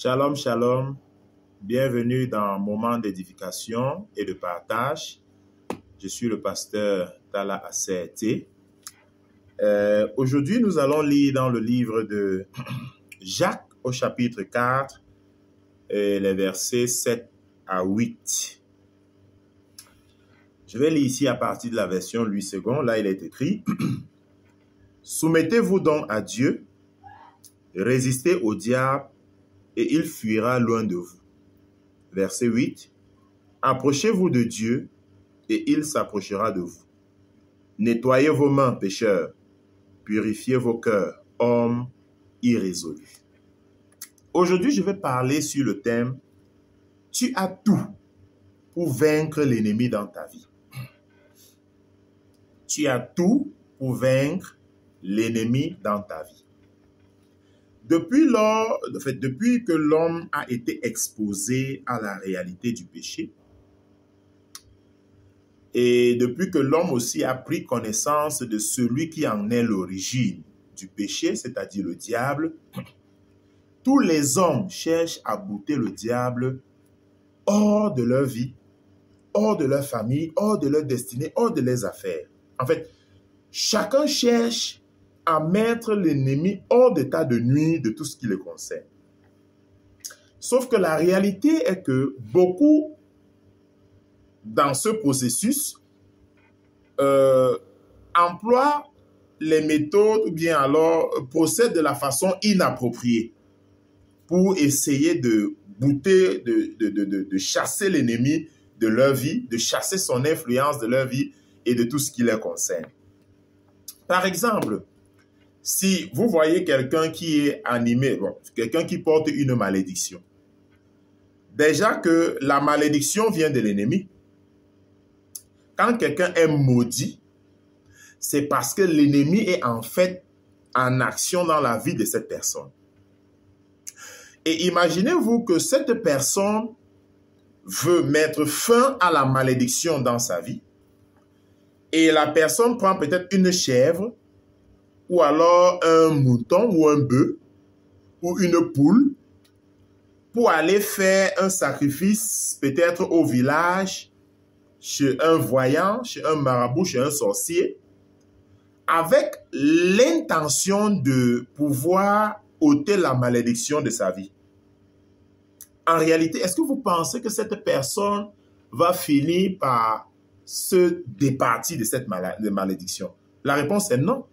Shalom, shalom. Bienvenue dans un moment d'édification et de partage. Je suis le pasteur Tala Asserté. Aujourd'hui, nous allons lire dans le livre de Jacques au chapitre 4, les versets 7 à 8. Je vais lire ici à partir de la version Louis II. Là, il est écrit « Soumettez-vous donc à Dieu, résistez au diable, et il fuira loin de vous. » Verset 8. « Approchez-vous de Dieu, et il s'approchera de vous. Nettoyez vos mains, pécheurs, purifiez vos cœurs, hommes irrésolus. » Aujourd'hui, je vais parler sur le thème « Tu as tout pour vaincre l'ennemi dans ta vie. » Tu as tout pour vaincre l'ennemi dans ta vie. Depuis que l'homme a été exposé à la réalité du péché, et depuis que l'homme aussi a pris connaissance de celui qui en est l'origine du péché, c'est-à-dire le diable, tous les hommes cherchent à bouter le diable hors de leur vie, hors de leur famille, hors de leur destinée, hors de leurs affaires. En fait, chacun cherche à mettre l'ennemi hors d'état de nuire de tout ce qui le concerne. Sauf que la réalité est que beaucoup, dans ce processus, emploient les méthodes ou bien alors procèdent de la façon inappropriée pour essayer de bouter, de chasser l'ennemi de leur vie, de chasser son influence de leur vie et de tout ce qui les concerne. Par exemple, si vous voyez quelqu'un qui est animé, quelqu'un qui porte une malédiction, déjà que la malédiction vient de l'ennemi. Quand quelqu'un est maudit, c'est parce que l'ennemi est en fait en action dans la vie de cette personne. Et imaginez-vous que cette personne veut mettre fin à la malédiction dans sa vie. Et la personne prend peut-être une chèvre, ou alors un mouton ou un bœuf, ou une poule, pour aller faire un sacrifice peut-être au village, chez un voyant, chez un marabout, chez un sorcier, avec l'intention de pouvoir ôter la malédiction de sa vie. En réalité, est-ce que vous pensez que cette personne va finir par se départir de cette malédiction? La réponse est non.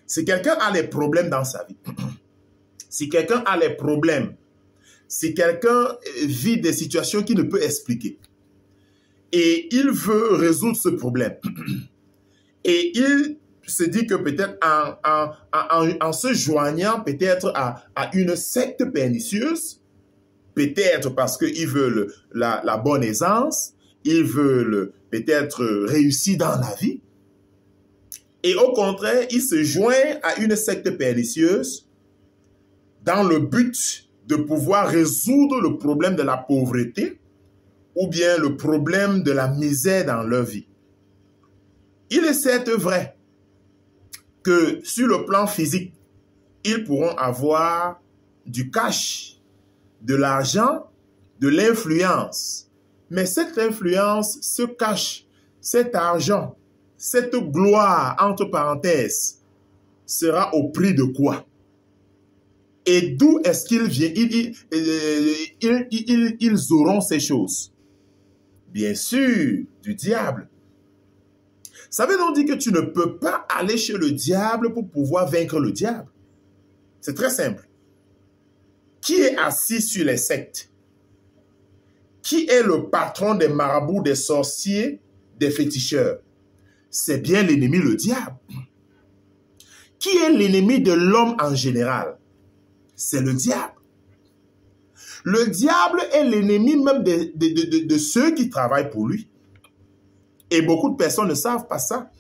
Si quelqu'un a des problèmes dans sa vie, si quelqu'un a des problèmes, si quelqu'un vit des situations qu'il ne peut expliquer, et il veut résoudre ce problème, et il se dit que peut-être en se joignant peut-être à une secte pernicieuse, peut-être parce qu'il veut la bonne aisance, il veut peut-être réussir dans la vie, et au contraire, il se joint à une secte pernicieuse dans le but de pouvoir résoudre le problème de la pauvreté ou bien le problème de la misère dans leur vie. Il est certes vrai que sur le plan physique, ils pourront avoir du cash, de l'argent, de l'influence. Mais cette influence, ce cash, cet argent, cette gloire, entre parenthèses, sera au prix de quoi? Et d'où est-ce qu'ils viennent? Ils auront ces choses. Bien sûr, du diable. Ça veut donc dire que tu ne peux pas aller chez le diable pour pouvoir vaincre le diable. C'est très simple. Qui est assis sur les sectes? Qui est le patron des marabouts, des sorciers, des féticheurs? C'est bien l'ennemi, le diable. Qui est l'ennemi de l'homme en général? C'est le diable. Le diable est l'ennemi même de ceux qui travaillent pour lui. Et beaucoup de personnes ne savent pas ça.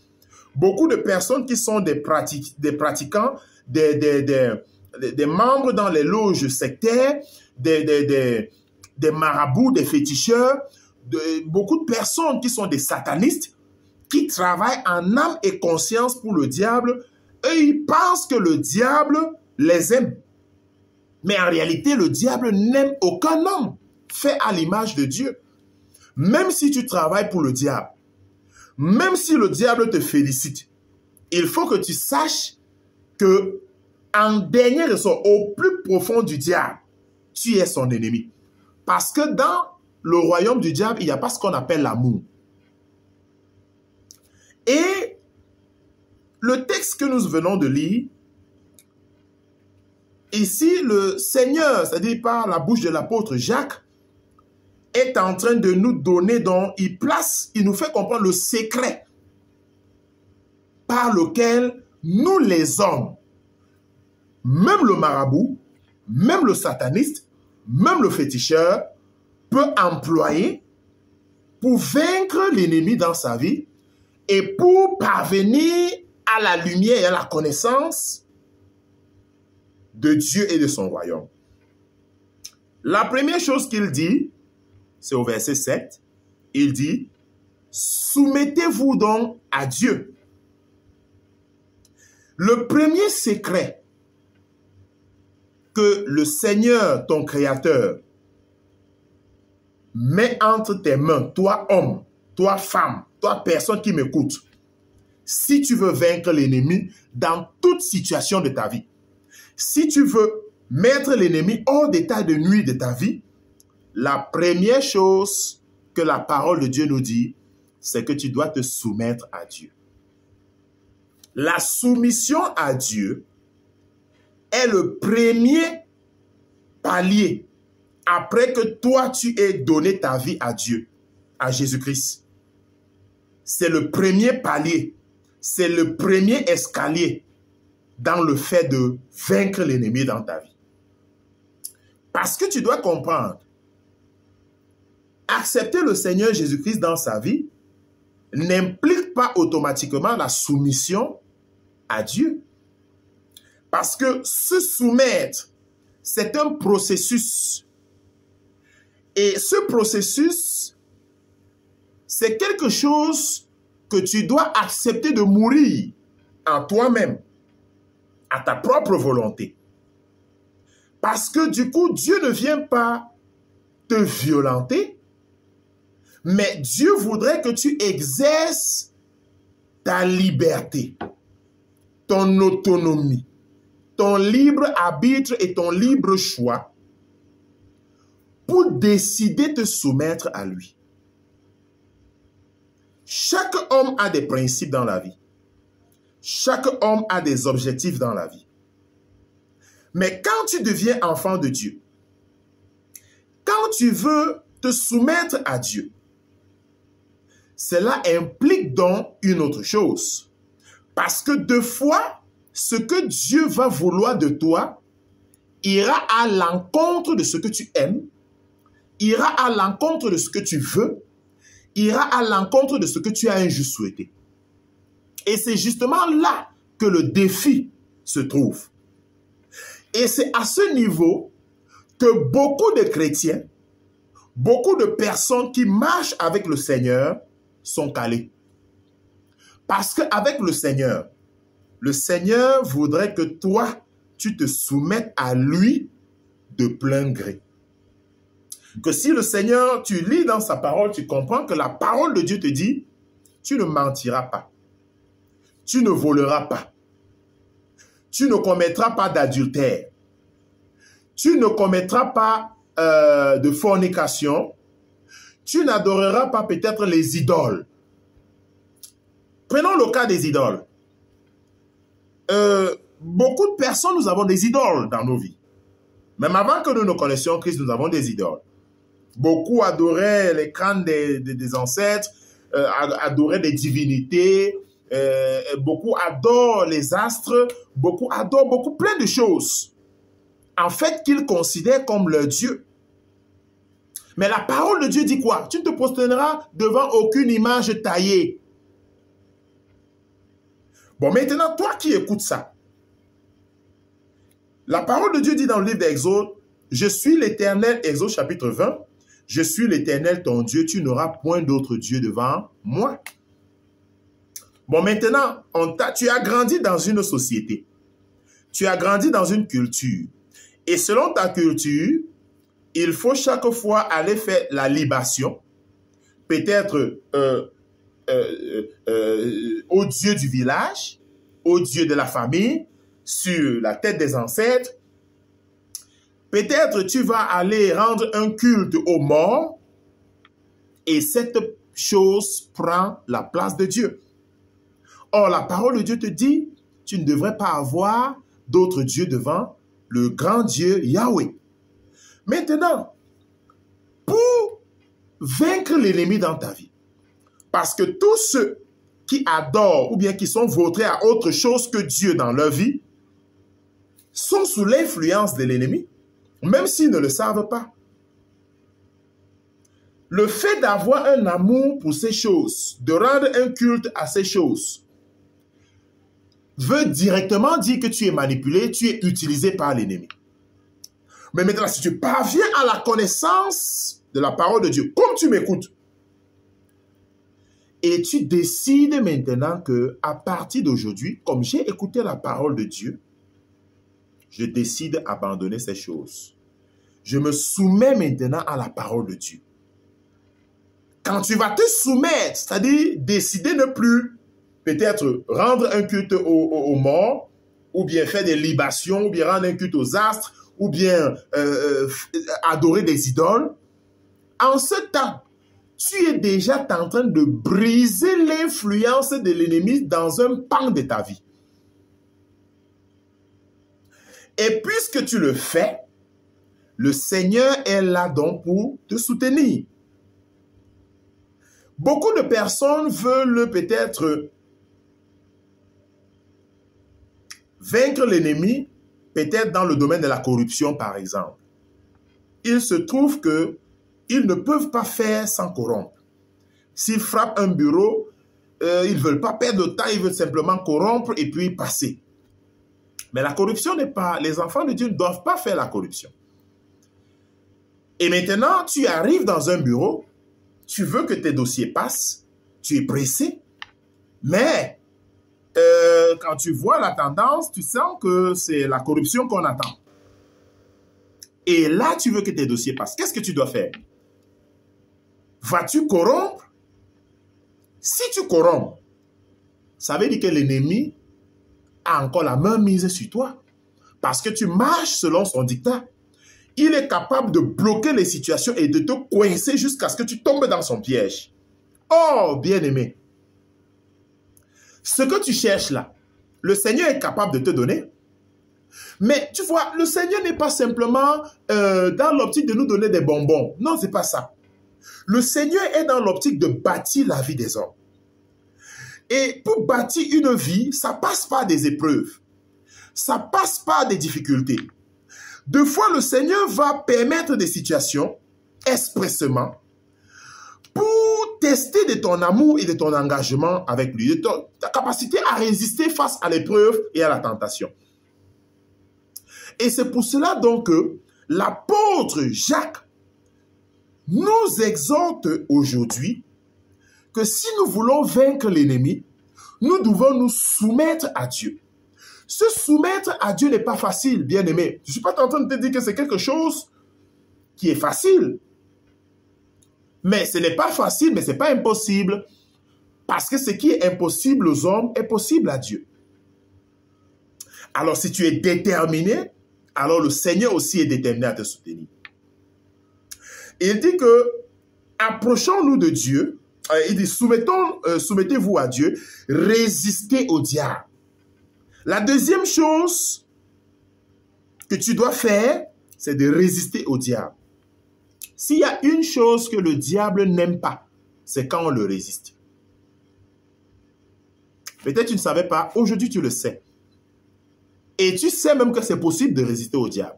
Beaucoup de personnes qui sont des pratiquants, des membres dans les loges sectaires, des marabouts, des féticheurs, beaucoup de personnes qui sont des satanistes, qui travaillent en âme et conscience pour le diable, eux, ils pensent que le diable les aime. Mais en réalité, le diable n'aime aucun homme fait à l'image de Dieu. Même si tu travailles pour le diable, même si le diable te félicite, il faut que tu saches que, en dernier ressort, au plus profond du diable, tu es son ennemi. Parce que dans le royaume du diable, il n'y a pas ce qu'on appelle l'amour. Et le texte que nous venons de lire, ici, le Seigneur, c'est-à-dire par la bouche de l'apôtre Jacques, est en train de nous donner, donc il nous fait comprendre le secret par lequel nous les hommes, même le marabout, même le sataniste, même le féticheur, peut employer pour vaincre l'ennemi dans sa vie et pour parvenir à la lumière et à la connaissance de Dieu et de son royaume. La première chose qu'il dit, c'est au verset 7, il dit, soumettez-vous donc à Dieu. Le premier secret que le Seigneur, ton Créateur, met entre tes mains, toi homme, toi femme, toi personne qui m'écoute, si tu veux vaincre l'ennemi dans toute situation de ta vie, si tu veux mettre l'ennemi hors d'état de nuit de ta vie, la première chose que la parole de Dieu nous dit, c'est que tu dois te soumettre à Dieu. La soumission à Dieu est le premier palier après que toi tu aies donné ta vie à Dieu, à Jésus-Christ. C'est le premier palier, c'est le premier escalier dans le fait de vaincre l'ennemi dans ta vie. Parce que tu dois comprendre, accepter le Seigneur Jésus-Christ dans sa vie n'implique pas automatiquement la soumission à Dieu. Parce que se soumettre, c'est un processus. Et ce processus, c'est quelque chose que tu dois accepter de mourir en toi-même, à ta propre volonté. Parce que du coup, Dieu ne vient pas te violenter, mais Dieu voudrait que tu exerces ta liberté, ton autonomie, ton libre arbitre et ton libre choix pour décider de te soumettre à lui. Chaque homme a des principes dans la vie. Chaque homme a des objectifs dans la vie. Mais quand tu deviens enfant de Dieu, quand tu veux te soumettre à Dieu, cela implique donc une autre chose. Parce que deux fois, ce que Dieu va vouloir de toi ira à l'encontre de ce que tu aimes, ira à l'encontre de ce que tu veux, ira à l'encontre de ce que tu as un jour souhaité. Et c'est justement là que le défi se trouve. Et c'est à ce niveau que beaucoup de chrétiens, beaucoup de personnes qui marchent avec le Seigneur sont calés. Parce qu'avec le Seigneur voudrait que toi, tu te soumettes à lui de plein gré. Que si le Seigneur, tu lis dans sa parole, tu comprends que la parole de Dieu te dit, tu ne mentiras pas, tu ne voleras pas, tu ne commettras pas d'adultère, tu ne commettras pas de fornication, tu n'adoreras pas peut-être les idoles. Prenons le cas des idoles. Beaucoup de personnes, nous avons des idoles dans nos vies. Même avant que nous ne connaissions Christ, nous avons des idoles. Beaucoup adoraient les crânes des ancêtres, adoraient des divinités, beaucoup adorent les astres, beaucoup adorent plein de choses. En fait, qu'ils considèrent comme leur Dieu. Mais la parole de Dieu dit quoi? Tu ne te prosterneras devant aucune image taillée. Bon, maintenant, toi qui écoutes ça, la parole de Dieu dit dans le livre d'Exode, « Je suis l'Éternel », Exode chapitre 20, « Je suis l'Éternel ton Dieu, tu n'auras point d'autre Dieu devant moi. » Bon, maintenant, tu as grandi dans une société, tu as grandi dans une culture, Et selon ta culture, il faut chaque fois aller faire la libation, peut-être au dieu du village, au dieu de la famille, sur la tête des ancêtres. Peut-être tu vas aller rendre un culte aux morts et cette chose prend la place de Dieu. Or, la parole de Dieu te dit, tu ne devrais pas avoir d'autres dieux devant le grand Dieu Yahweh. Maintenant, pour vaincre l'ennemi dans ta vie, parce que tous ceux qui adorent ou bien qui sont vautrés à autre chose que Dieu dans leur vie sont sous l'influence de l'ennemi, même s'ils ne le savent pas. Le fait d'avoir un amour pour ces choses, de rendre un culte à ces choses, veut directement dire que tu es manipulé, tu es utilisé par l'ennemi. Mais maintenant, si tu parviens à la connaissance de la parole de Dieu, comme tu m'écoutes, et tu décides maintenant que à partir d'aujourd'hui, comme j'ai écouté la parole de Dieu, je décide d'abandonner ces choses. Je me soumets maintenant à la parole de Dieu. Quand tu vas te soumettre, c'est-à-dire décider ne plus peut-être rendre un culte aux morts, ou bien faire des libations, ou bien rendre un culte aux astres, ou bien adorer des idoles, en ce temps, tu es déjà en train de briser l'influence de l'ennemi dans un pan de ta vie. Et puisque tu le fais, le Seigneur est là donc pour te soutenir. Beaucoup de personnes veulent peut-être vaincre l'ennemi, peut-être dans le domaine de la corruption par exemple. Il se trouve qu'ils ne peuvent pas faire sans corrompre. S'ils frappent un bureau, ils ne veulent pas perdre de temps, ils veulent simplement corrompre et puis passer. Mais la corruption n'est pas... Les enfants de Dieu ne doivent pas faire la corruption. Et maintenant, tu arrives dans un bureau, tu veux que tes dossiers passent, tu es pressé, mais quand tu vois la tendance, tu sens que c'est la corruption qu'on attend. Et là, tu veux que tes dossiers passent. Qu'est-ce que tu dois faire? Vas-tu corrompre? Si tu corromps, ça veut dire que l'ennemi a encore la main mise sur toi. Parce que tu marches selon son dictat. Il est capable de bloquer les situations et de te coincer jusqu'à ce que tu tombes dans son piège. Oh, bien-aimé, ce que tu cherches là, le Seigneur est capable de te donner. Mais tu vois, le Seigneur n'est pas simplement dans l'optique de nous donner des bonbons. Non, c'est pas ça. Le Seigneur est dans l'optique de bâtir la vie des hommes. Et pour bâtir une vie, ça passe par des épreuves. Ça passe par des difficultés. Deux fois, le Seigneur va permettre des situations expressément pour tester de ton amour et de ton engagement avec lui, de ta capacité à résister face à l'épreuve et à la tentation. Et c'est pour cela donc que l'apôtre Jacques nous exhorte aujourd'hui que si nous voulons vaincre l'ennemi, nous devons nous soumettre à Dieu. Se soumettre à Dieu n'est pas facile, bien-aimé. Je ne suis pas en train de te dire que c'est quelque chose qui est facile. Mais ce n'est pas facile, mais ce n'est pas impossible. Parce que ce qui est impossible aux hommes est possible à Dieu. Alors si tu es déterminé, alors le Seigneur aussi est déterminé à te soutenir. Il dit que approchons-nous de Dieu. Il dit soumettez-vous à Dieu, résistez au diable. La deuxième chose que tu dois faire, c'est de résister au diable. S'il y a une chose que le diable n'aime pas, c'est quand on le résiste. Peut-être tu ne savais pas, aujourd'hui tu le sais. Et tu sais même que c'est possible de résister au diable.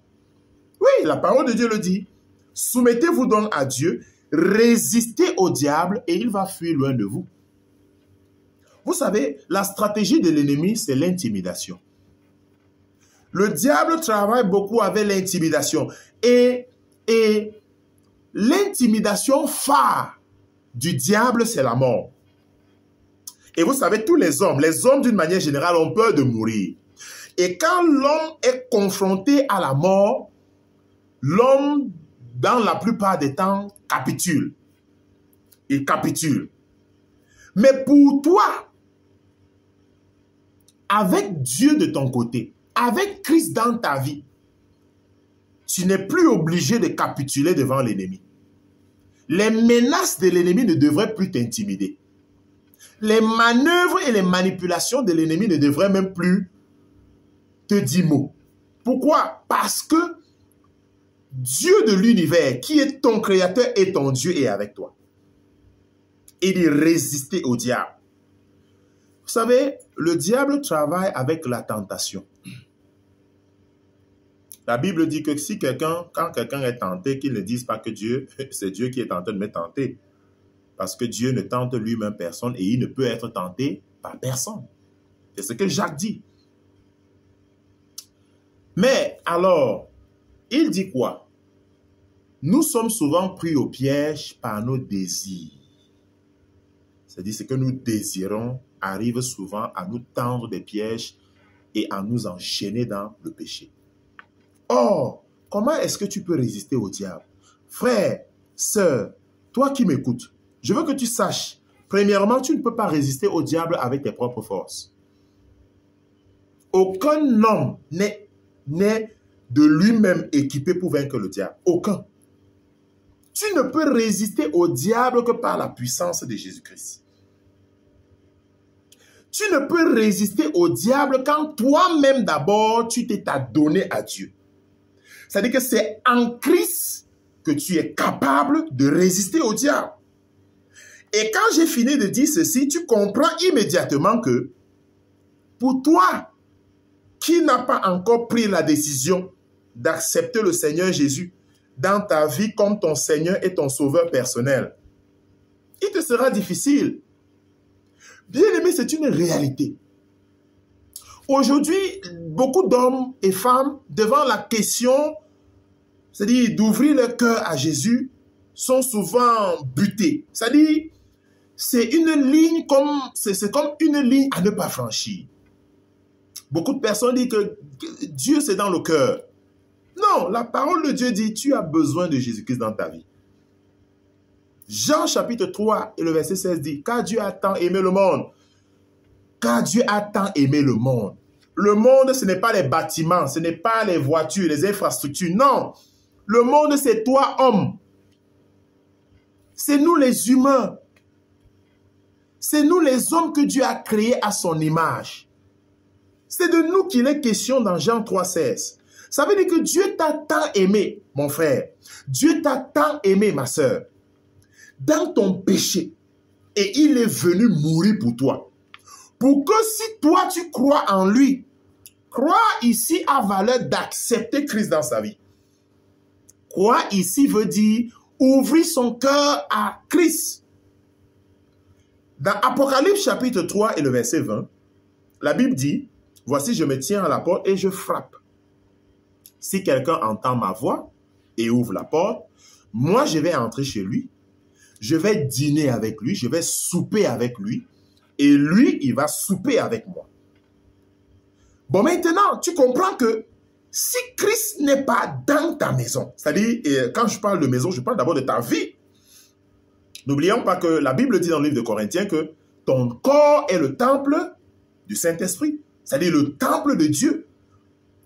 Oui, la parole de Dieu le dit. Soumettez-vous donc à Dieu, résistez au diable et il va fuir loin de vous. Vous savez, la stratégie de l'ennemi, c'est l'intimidation. Le diable travaille beaucoup avec l'intimidation. Et l'intimidation phare du diable, c'est la mort. Et vous savez, tous les hommes d'une manière générale ont peur de mourir. Et quand l'homme est confronté à la mort, l'homme, dans la plupart des temps, capitule. Il capitule. Mais pour toi, avec Dieu de ton côté, avec Christ dans ta vie, tu n'es plus obligé de capituler devant l'ennemi. Les menaces de l'ennemi ne devraient plus t'intimider. Les manœuvres et les manipulations de l'ennemi ne devraient même plus te dire mot. Pourquoi? Parce que Dieu de l'univers, qui est ton créateur et ton Dieu, est avec toi. Et de résister au diable. Vous savez, le diable travaille avec la tentation. La Bible dit que si quand quelqu'un est tenté, qu'il ne dise pas que Dieu, c'est Dieu qui est en train de me tenter. Parce que Dieu ne tente lui-même personne et il ne peut être tenté par personne. C'est ce que Jacques dit. Mais alors, il dit quoi? Nous sommes souvent pris au piège par nos désirs. C'est-à-dire ce que nous désirons arrive souvent à nous tendre des pièges et à nous enchaîner dans le péché. Or, comment est-ce que tu peux résister au diable? Frère, sœur, toi qui m'écoutes, je veux que tu saches, premièrement, tu ne peux pas résister au diable avec tes propres forces. Aucun homme n'est de lui-même équipé pour vaincre le diable. Aucun. Tu ne peux résister au diable que par la puissance de Jésus-Christ. Tu ne peux résister au diable quand toi-même d'abord tu t'es donné à Dieu. C'est-à-dire que c'est en Christ que tu es capable de résister au diable. Et quand j'ai fini de dire ceci, tu comprends immédiatement que pour toi qui n'as pas encore pris la décision d'accepter le Seigneur Jésus dans ta vie comme ton Seigneur et ton Sauveur personnel, il te sera difficile. Bien-aimé, c'est une réalité. Aujourd'hui, beaucoup d'hommes et femmes, devant la question, c'est-à-dire d'ouvrir leur cœur à Jésus, sont souvent butés. C'est-à-dire, c'est une ligne c'est comme une ligne à ne pas franchir. Beaucoup de personnes disent que Dieu, c'est dans le cœur. Non, la parole de Dieu dit, tu as besoin de Jésus-Christ dans ta vie. Jean chapitre 3 et le verset 16 dit, car Dieu a tant aimé le monde. Car Dieu a tant aimé le monde. Le monde, ce n'est pas les bâtiments, ce n'est pas les voitures, les infrastructures. Non, le monde, c'est toi, homme. C'est nous les humains. C'est nous les hommes que Dieu a créés à son image. C'est de nous qu'il est question dans Jean 3,16. Ça veut dire que Dieu t'a tant aimé, mon frère. Dieu t'a tant aimé, ma sœur, dans ton péché. Et il est venu mourir pour toi. Pour que si toi tu crois en lui, croire ici a valeur d'accepter Christ dans sa vie. Croire ici veut dire ouvrir son cœur à Christ. Dans Apocalypse chapitre 3 et le verset 20, la Bible dit, voici je me tiens à la porte et je frappe. Si quelqu'un entend ma voix et ouvre la porte, moi je vais entrer chez lui, je vais dîner avec lui, je vais souper avec lui, et lui, il va souper avec moi. Bon, maintenant, tu comprends que si Christ n'est pas dans ta maison, c'est-à-dire, quand je parle de maison, je parle d'abord de ta vie. N'oublions pas que la Bible dit dans le livre de Corinthiens que ton corps est le temple du Saint-Esprit, c'est-à-dire le temple de Dieu.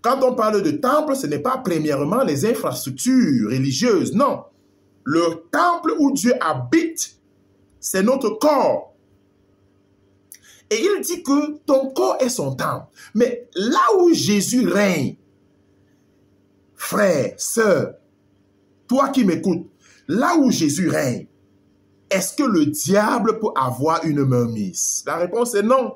Quand on parle de temple, ce n'est pas premièrement les infrastructures religieuses, non. Le temple où Dieu habite, c'est notre corps. Et il dit que ton corps est son temple. Mais là où Jésus règne, frère, sœur, toi qui m'écoutes, là où Jésus règne, est-ce que le diable peut avoir une main mise? La réponse est non.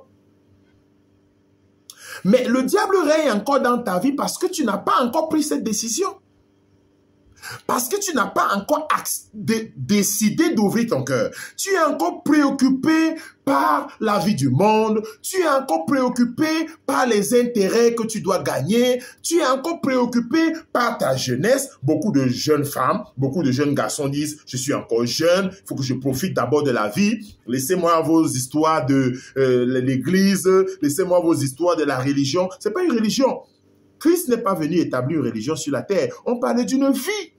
Mais le diable règne encore dans ta vie parce que tu n'as pas encore pris cette décision. Parce que tu n'as pas encore décidé d'ouvrir ton cœur. Tu es encore préoccupé par la vie du monde. Tu es encore préoccupé par les intérêts que tu dois gagner. Tu es encore préoccupé par ta jeunesse. Beaucoup de jeunes femmes, beaucoup de jeunes garçons disent « Je suis encore jeune, il faut que je profite d'abord de la vie. Laissez-moi vos histoires de l'église. Laissez-moi vos histoires de la religion. » Ce n'est pas une religion. Christ n'est pas venu établir une religion sur la terre. On parlait d'une vie.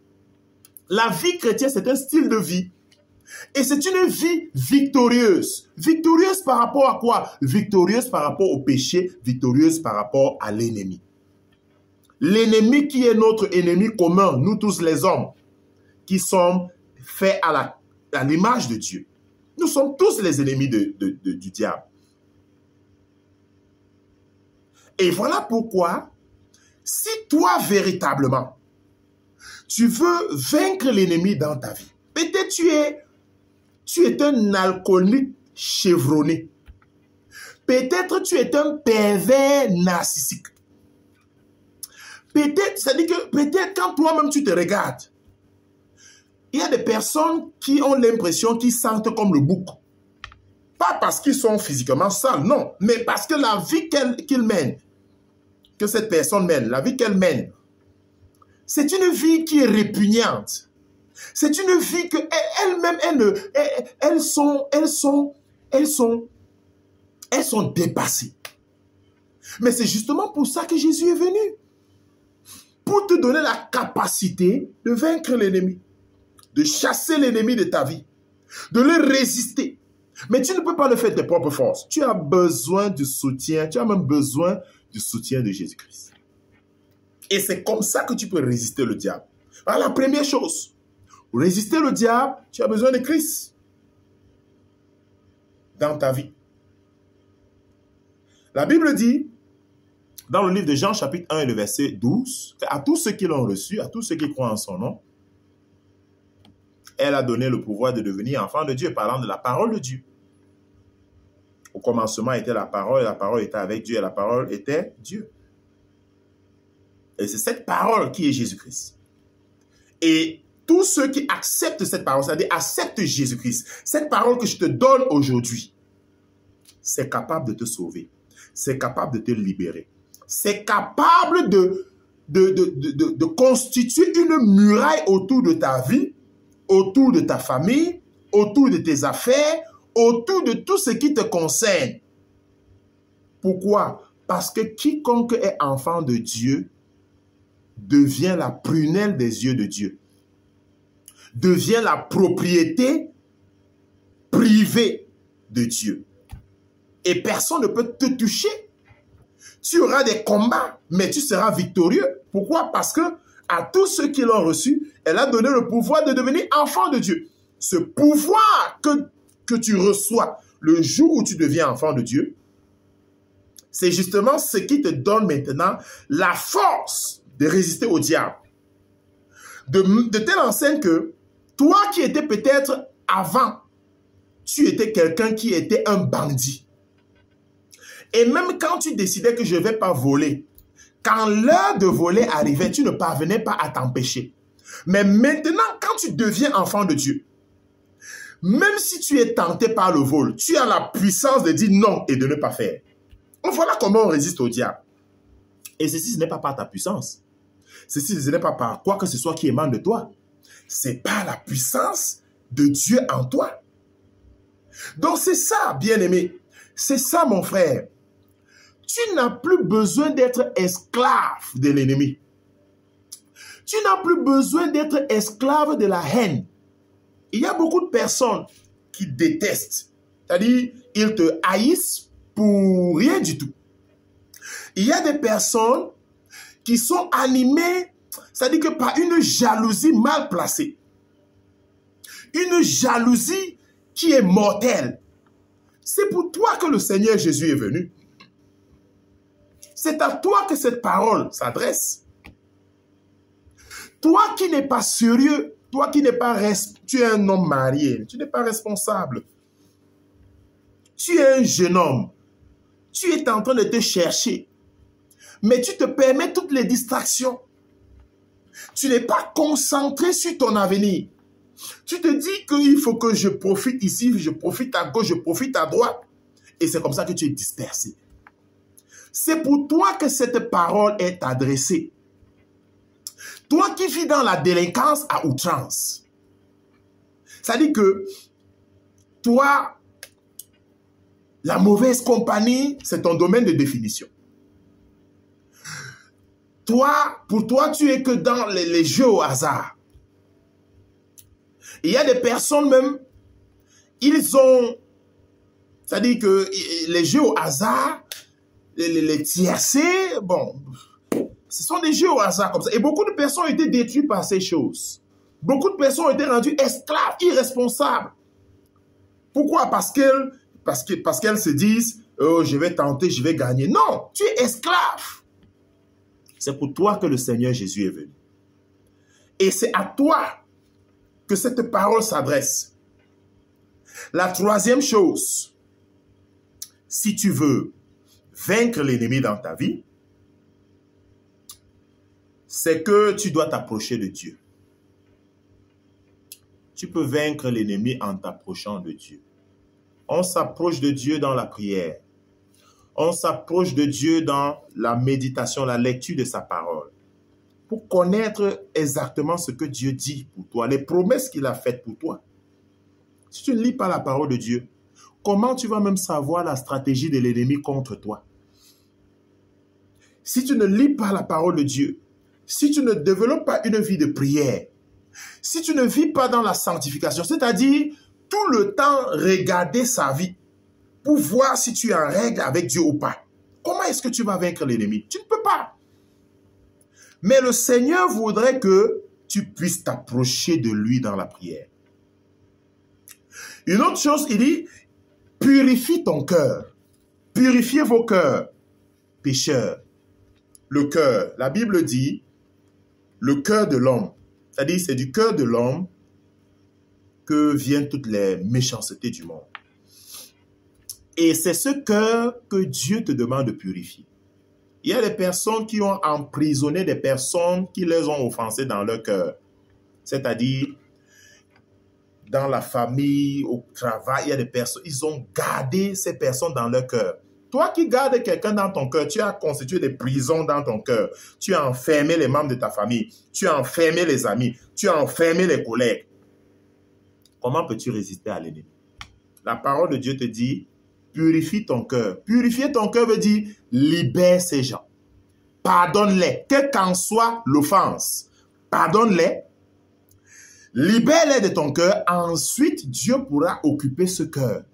La vie chrétienne, c'est un style de vie. Et c'est une vie victorieuse. Victorieuse par rapport à quoi? Victorieuse par rapport au péché, victorieuse par rapport à l'ennemi. L'ennemi qui est notre ennemi commun, nous tous les hommes, qui sommes faits à l'image de Dieu. Nous sommes tous les ennemis du diable. Et voilà pourquoi, si toi véritablement, tu veux vaincre l'ennemi dans ta vie, peut-être tu es un alcoolique chevronné. Peut-être tu es un pervers narcissique. Peut-être, c'est-à-dire que peut-être quand toi-même tu te regardes, il y a des personnes qui ont l'impression qu'ils sentent comme le bouc. Pas parce qu'ils sont physiquement sales, non, mais parce que la vie qu'ils mènent, que cette personne mène, la vie qu'elle mène, c'est une vie qui est répugnante. C'est une vie que elles-mêmes, elles sont dépassées. Mais c'est justement pour ça que Jésus est venu. Pour te donner la capacité de vaincre l'ennemi, de chasser l'ennemi de ta vie, de le résister. Mais tu ne peux pas le faire de tes propres forces. Tu as besoin du soutien, tu as même besoin du soutien de Jésus-Christ. Et c'est comme ça que tu peux résister le diable. Alors, la première chose, pour résister le diable, tu as besoin de Christ dans ta vie. La Bible dit, dans le livre de Jean, chapitre 1 et le verset 12, à tous ceux qui l'ont reçu, à tous ceux qui croient en son nom, elle a donné le pouvoir de devenir enfant de Dieu, parlant de la parole de Dieu. Au commencement était la parole était avec Dieu, et la parole était Dieu. Et c'est cette parole qui est Jésus-Christ. Et tous ceux qui acceptent cette parole, c'est-à-dire acceptent Jésus-Christ, cette parole que je te donne aujourd'hui, c'est capable de te sauver. C'est capable de te libérer. C'est capable de constituer une muraille autour de ta vie, autour de ta famille, autour de tes affaires, autour de tout ce qui te concerne. Pourquoi? Parce que quiconque est enfant de Dieu devient la prunelle des yeux de Dieu, devient la propriété privée de Dieu. Et personne ne peut te toucher. Tu auras des combats, mais tu seras victorieux. Pourquoi? Parce que à tous ceux qui l'ont reçu, elle a donné le pouvoir de devenir enfant de Dieu. Ce pouvoir que tu reçois le jour où tu deviens enfant de Dieu, c'est justement ce qui te donne maintenant la force de résister au diable. De telle enseigne que toi qui étais peut-être avant, tu étais quelqu'un qui était un bandit. Et même quand tu décidais que je ne vais pas voler, quand l'heure de voler arrivait, tu ne parvenais pas à t'empêcher. Mais maintenant, quand tu deviens enfant de Dieu, même si tu es tenté par le vol, tu as la puissance de dire non et de ne pas faire. Donc voilà comment on résiste au diable. Et ceci, ce n'est pas par ta puissance. Ceci, ce n'est pas par quoi que ce soit qui émane de toi. C'est par la puissance de Dieu en toi. Donc c'est ça, bien-aimé. C'est ça, mon frère. Tu n'as plus besoin d'être esclave de l'ennemi. Tu n'as plus besoin d'être esclave de la haine. Il y a beaucoup de personnes qui détestent. C'est-à-dire, ils te haïssent pour rien du tout. Il y a des personnes qui sont animées, c'est-à-dire que par une jalousie mal placée. Une jalousie qui est mortelle. C'est pour toi que le Seigneur Jésus est venu. C'est à toi que cette parole s'adresse. Toi qui n'es pas sérieux, toi qui n'es pas... Tu es un homme marié, tu n'es pas responsable. Tu es un jeune homme. Tu es en train de te chercher. Mais tu te permets toutes les distractions. Tu n'es pas concentré sur ton avenir. Tu te dis qu'il faut que je profite ici, je profite à gauche, je profite à droite. Et c'est comme ça que tu es dispersé. C'est pour toi que cette parole est adressée. Toi qui vis dans la délinquance à outrance. C'est-à-dire que toi, la mauvaise compagnie, c'est ton domaine de définition. pour toi, tu es que dans les jeux au hasard. Il y a des personnes même, c'est-à-dire que les jeux au hasard, les tiercés, bon, ce sont des jeux au hasard comme ça. Et beaucoup de personnes ont été détruites par ces choses. Beaucoup de personnes ont été rendues esclaves, irresponsables. Pourquoi? Parce qu'elles se disent, oh, je vais tenter, je vais gagner. Non, tu es esclave. C'est pour toi que le Seigneur Jésus est venu. Et c'est à toi que cette parole s'adresse. La troisième chose, si tu veux vaincre l'ennemi dans ta vie, c'est que tu dois t'approcher de Dieu. Tu peux vaincre l'ennemi en t'approchant de Dieu. On s'approche de Dieu dans la prière. On s'approche de Dieu dans la méditation, la lecture de sa parole. Pour connaître exactement ce que Dieu dit pour toi, les promesses qu'il a faites pour toi. Si tu ne lis pas la parole de Dieu, comment tu vas même savoir la stratégie de l'ennemi contre toi? Si tu ne lis pas la parole de Dieu, si tu ne développes pas une vie de prière, si tu ne vis pas dans la sanctification, c'est-à-dire tout le temps regarder sa vie pour voir si tu es en règle avec Dieu ou pas, comment est-ce que tu vas vaincre l'ennemi? Tu ne peux pas. Mais le Seigneur voudrait que tu puisses t'approcher de lui dans la prière. Une autre chose, il dit, purifie ton cœur. Purifiez vos cœurs, pécheurs. Le cœur, la Bible dit, le cœur de l'homme. C'est-à-dire, c'est du cœur de l'homme que viennent toutes les méchancetés du monde. Et c'est ce cœur que Dieu te demande de purifier. Il y a des personnes qui ont emprisonné des personnes qui les ont offensées dans leur cœur. C'est-à-dire, dans la famille, au travail, il y a des personnes, ils ont gardé ces personnes dans leur cœur. Toi qui gardes quelqu'un dans ton cœur, tu as constitué des prisons dans ton cœur. Tu as enfermé les membres de ta famille. Tu as enfermé les amis. Tu as enfermé les collègues. Comment peux-tu résister à l'ennemi? La parole de Dieu te dit, purifie ton cœur. Purifier ton cœur veut dire, libère ces gens. Pardonne-les, quelle qu'en soit l'offense. Pardonne-les. Libère-les de ton cœur. Ensuite, Dieu pourra occuper ce cœur.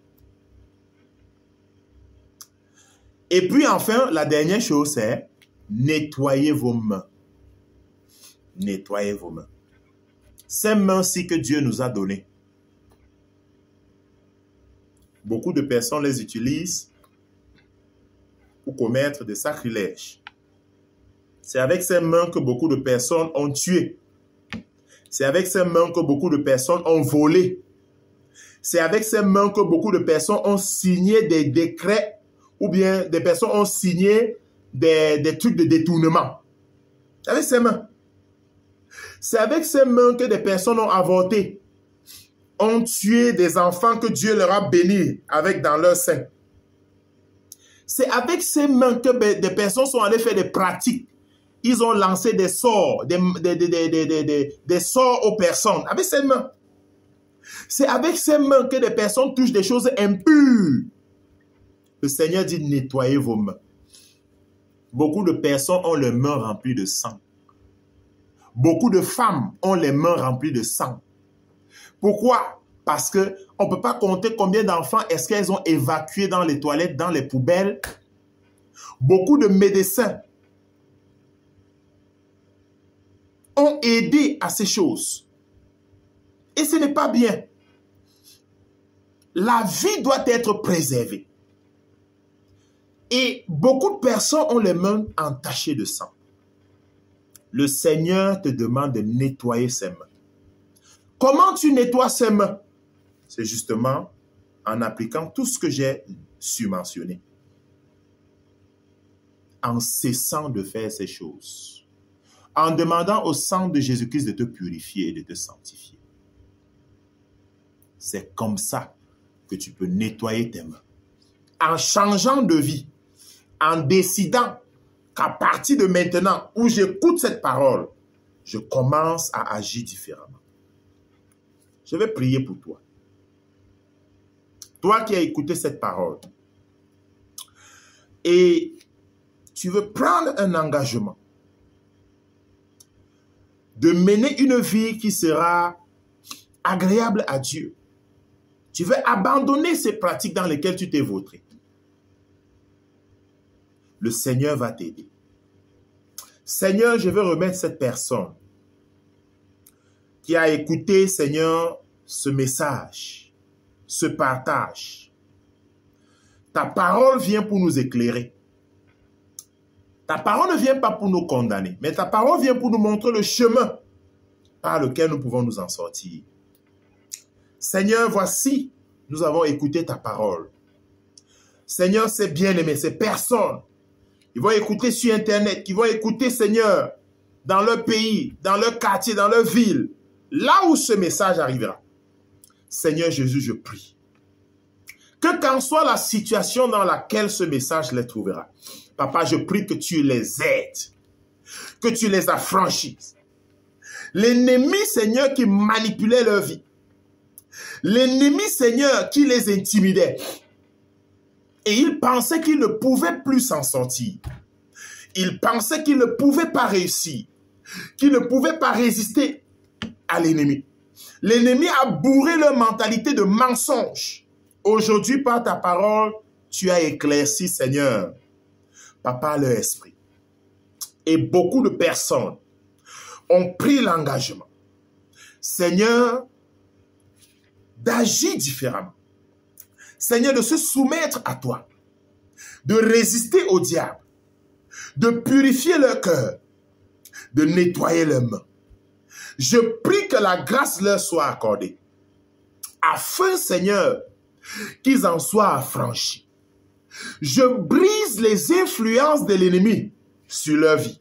Et puis enfin, la dernière chose, c'est nettoyer vos mains. Nettoyer vos mains. Ces mains-ci que Dieu nous a données. Beaucoup de personnes les utilisent pour commettre des sacrilèges. C'est avec ces mains que beaucoup de personnes ont tué. C'est avec ces mains que beaucoup de personnes ont volé. C'est avec ces mains que beaucoup de personnes ont signé des décrets ou bien des personnes ont signé des trucs de détournement. C'est avec ces mains. C'est avec ces mains que des personnes ont avorté, ont tué des enfants que Dieu leur a bénis avec dans leur sein. C'est avec ces mains que des personnes sont allées faire des pratiques. Ils ont lancé des sorts, des sorts aux personnes. Avec ces mains. C'est avec ces mains que des personnes touchent des choses impures. Le Seigneur dit, nettoyez vos mains. Beaucoup de personnes ont les mains remplies de sang. Beaucoup de femmes ont les mains remplies de sang. Pourquoi? Parce qu'on ne peut pas compter combien d'enfants est-ce qu'elles ont évacués dans les toilettes, dans les poubelles. Beaucoup de médecins ont aidé à ces choses. Et ce n'est pas bien. La vie doit être préservée. Et beaucoup de personnes ont les mains entachées de sang. Le Seigneur te demande de nettoyer ses mains. Comment tu nettoies ses mains? C'est justement en appliquant tout ce que j'ai mentionné. En cessant de faire ces choses. En demandant au sang de Jésus-Christ de te purifier et de te sanctifier. C'est comme ça que tu peux nettoyer tes mains. En changeant de vie. En décidant qu'à partir de maintenant où j'écoute cette parole, je commence à agir différemment. Je vais prier pour toi. Toi qui as écouté cette parole et tu veux prendre un engagement de mener une vie qui sera agréable à Dieu. Tu veux abandonner ces pratiques dans lesquelles tu t'es vautré. Le Seigneur va t'aider. Seigneur, je veux remettre cette personne qui a écouté, Seigneur, ce message, ce partage. Ta parole vient pour nous éclairer. Ta parole ne vient pas pour nous condamner, mais ta parole vient pour nous montrer le chemin par lequel nous pouvons nous en sortir. Seigneur, voici, nous avons écouté ta parole. Seigneur, c'est bien-aimé, ces personnes, ils vont écouter sur Internet, qui vont écouter, Seigneur, dans leur pays, dans leur quartier, dans leur ville, là où ce message arrivera. Seigneur Jésus, je prie. Que qu'en soit la situation dans laquelle ce message les trouvera. Papa, je prie que tu les aides, que tu les affranchisses. L'ennemi, Seigneur, qui manipulait leur vie. L'ennemi, Seigneur, qui les intimidait. Et ils pensaient qu'ils ne pouvaient plus s'en sortir. Ils pensaient qu'ils ne pouvaient pas réussir, qu'ils ne pouvaient pas résister à l'ennemi. L'ennemi a bourré leur mentalité de mensonges. Aujourd'hui, par ta parole, tu as éclairci, Seigneur, Papa, leur esprit. Et beaucoup de personnes ont pris l'engagement, Seigneur, d'agir différemment. Seigneur, de se soumettre à toi, de résister au diable, de purifier leur cœur, de nettoyer leurs mains. Je prie que la grâce leur soit accordée, afin, Seigneur, qu'ils en soient affranchis. Je brise les influences de l'ennemi sur leur vie.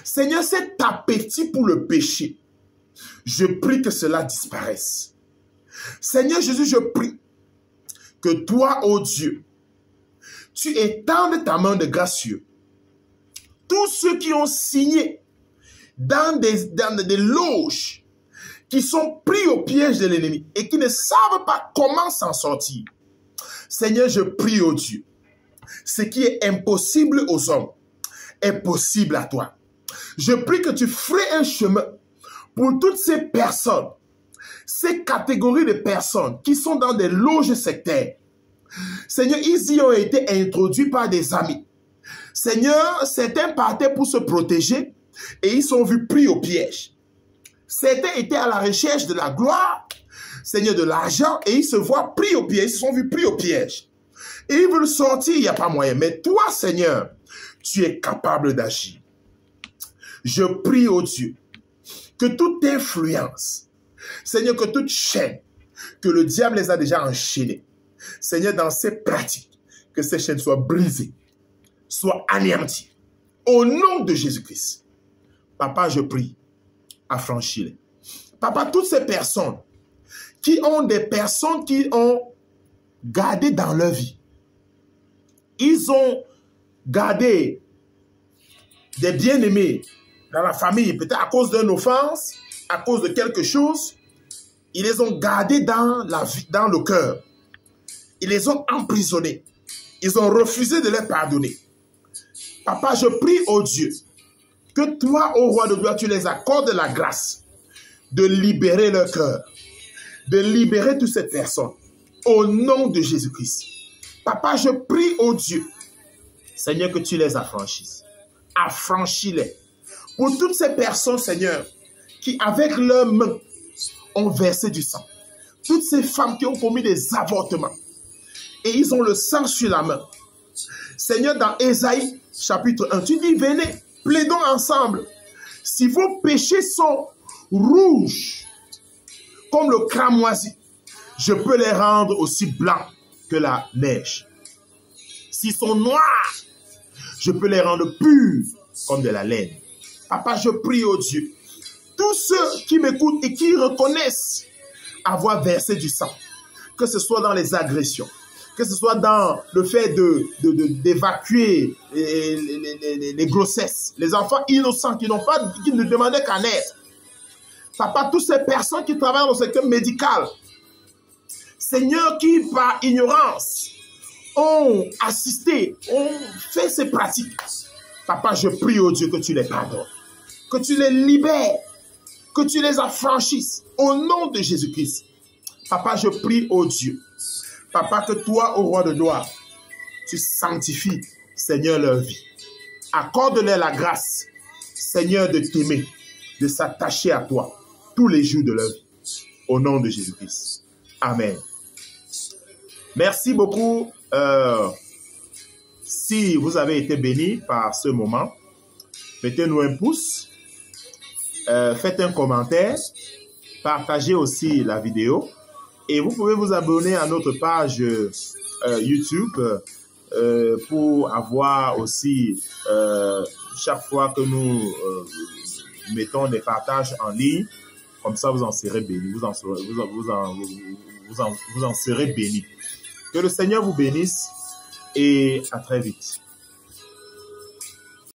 Seigneur, cet appétit pour le péché, je prie que cela disparaisse. Seigneur Jésus, je prie que toi, ô Dieu, tu étendes ta main de grâce sur tous ceux qui ont signé dans des loges, qui sont pris au piège de l'ennemi et qui ne savent pas comment s'en sortir. Seigneur, je prie, ô Dieu, ce qui est impossible aux hommes est possible à toi. Je prie que tu ferais un chemin pour toutes ces personnes, ces catégories de personnes qui sont dans des loges sectaires. Seigneur, ils y ont été introduits par des amis. Seigneur, certains partaient pour se protéger et ils sont vus pris au piège. Certains étaient à la recherche de la gloire, Seigneur, de l'argent, et ils se voient pris au piège, ils se sont vus pris au piège. Et ils veulent sortir, il n'y a pas moyen. Mais toi, Seigneur, tu es capable d'agir. Je prie au Dieu que toute influence, Seigneur, que toute chaîne, que le diable les a déjà enchaînés, Seigneur, dans ces pratiques, que ces chaînes soient brisées, soient anéanties. Au nom de Jésus-Christ. Papa, je prie, affranchis-les. Papa, toutes ces personnes qui ont gardé dans leur vie, ils ont gardé des bien-aimés dans la famille, peut-être à cause d'une offense, à cause de quelque chose, ils les ont gardés dans le cœur. Ils les ont emprisonnés. Ils ont refusé de les pardonner. Papa, je prie au Dieu que toi, ô roi de gloire, tu les accordes la grâce de libérer leur cœur, de libérer toutes ces personnes au nom de Jésus-Christ. Papa, je prie au Dieu, Seigneur, que tu les affranchisses. Affranchis-les. Pour toutes ces personnes, Seigneur, qui avec leurs mains ont versé du sang. Toutes ces femmes qui ont commis des avortements et ils ont le sang sur la main. Seigneur, dans Ésaïe chapitre 1, tu dis, venez, plaidons ensemble. Si vos péchés sont rouges comme le cramoisi, je peux les rendre aussi blancs que la neige. S'ils sont noirs, je peux les rendre purs comme de la laine. Papa, je prie au Dieu, tous ceux qui m'écoutent et qui reconnaissent avoir versé du sang, que ce soit dans les agressions, que ce soit dans le fait d'évacuer les grossesses, les enfants innocents qui ne demandaient qu'à naître. Papa, toutes ces personnes qui travaillent dans le secteur médical, Seigneur, qui par ignorance ont assisté, ont fait ces pratiques. Papa, je prie au Dieu que tu les pardonnes, que tu les libères, que tu les affranchisses au nom de Jésus-Christ. Papa, je prie au Dieu. Papa, que toi, au roi de gloire, tu sanctifies, Seigneur, leur vie. Accorde-leur la grâce, Seigneur, de t'aimer, de s'attacher à toi tous les jours de leur vie. Au nom de Jésus-Christ. Amen. Merci beaucoup. Si vous avez été bénis par ce moment, mettez-nous un pouce, faites un commentaire, partagez aussi la vidéo et vous pouvez vous abonner à notre page YouTube pour avoir aussi chaque fois que nous mettons des partages en ligne, comme ça vous en serez bénis, vous en serez bénis. Que le Seigneur vous bénisse et à très vite.